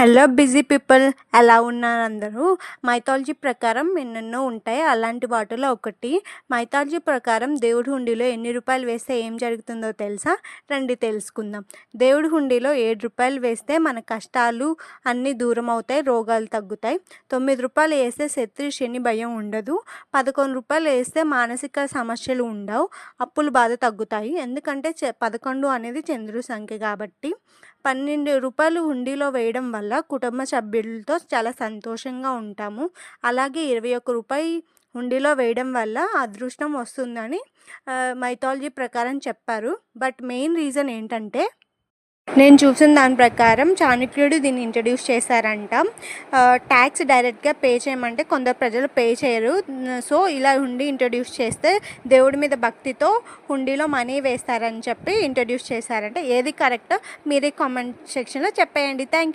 Hello busy people, ఎలా ఉన్నారు అందరూ? మైథాలజీ ప్రకారం ఎన్నెన్నో ఉంటాయి. అలాంటి వాటిలో ఒకటి మైథాలజీ ప్రకారం దేవుడి హుండీలో ఎన్ని రూపాయలు వేస్తే ఏం జరుగుతుందో తెలుసా? రండి తెలుసుకుందాం. దేవుడి హుండీలో 7 రూపాయలు వేస్తే మన కష్టాలు అన్నీ దూరం అవుతాయి, రోగాలు తగ్గుతాయి. 9 రూపాయలు వేస్తే శత్రు శని భయం ఉండదు. 11 రూపాయలు వేస్తే మానసిక సమస్యలు ఉండవు, అప్పుల బాధ తగ్గుతాయి. ఎందుకంటే 11 అనేది చంద్రుడి సంఖ్య కాబట్టి. 12 రూపాయలు హుండీలో వేయడం వల్ల కుటుంబ సభ్యులతో చాలా సంతోషంగా ఉంటాము. అలాగే 21 రూపాయి హుండీలో వేయడం వల్ల అదృష్టం వస్తుందని మైథాలజీ ప్రకారం చెప్పారు. బట్ మెయిన్ రీజన్ ఏంటంటే, నేను చూసిన దాని ప్రకారం చాణక్యుడు దీన్ని ఇంట్రడ్యూస్ చేశారంట. ట్యాక్స్ డైరెక్ట్గా పే చేయమంటే కొందరు ప్రజలు పే చేయరు. సో ఇలా హుండీ ఇంట్రడ్యూస్ చేస్తే దేవుడి మీద భక్తితో హుండీలో మనీ వేస్తారని చెప్పి ఇంట్రడ్యూస్ చేశారంట. ఏది కరెక్టో మీరే కామెంట్ సెక్షన్లో చెప్పేయండి. Thank you.